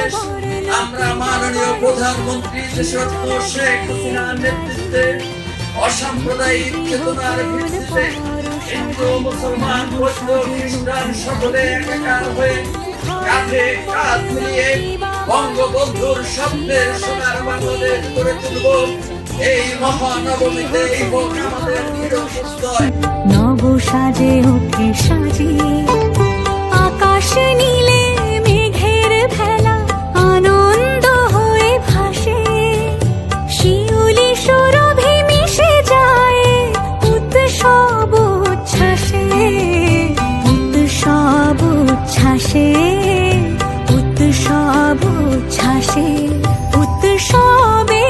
বাংলাদেশ আমরা মাননীয় প্রধানমন্ত্রী দেশরত্ন শেখ হাসিনার নেতৃত্বে অসাম্প্রদায়িক চেতনার ভিত্তিতে হিন্দু মুসলমান বৌদ্ধ খ্রিস্টান সকলে একাকার হয়ে কাঁধে কাঁধ মিলিয়ে বঙ্গবন্ধুর স্বপ্নের সোনার বাংলাদেশ গড়ে তুলব। এই মহানবমীতে এই হোক আমাদের দৃঢ় প্রত্যয়। নব সাজে ওঠে সাজিয়ে আকাশে নীলে মেঘের ভেলা আনন্দ হয়ে ভাসে, শিউলি সুরভি মিশে যায় উৎসব উচ্ছ্বাসে, উৎসব উচ্ছ্বাসে, উৎসব উচ্ছ্বাসে, উৎসবে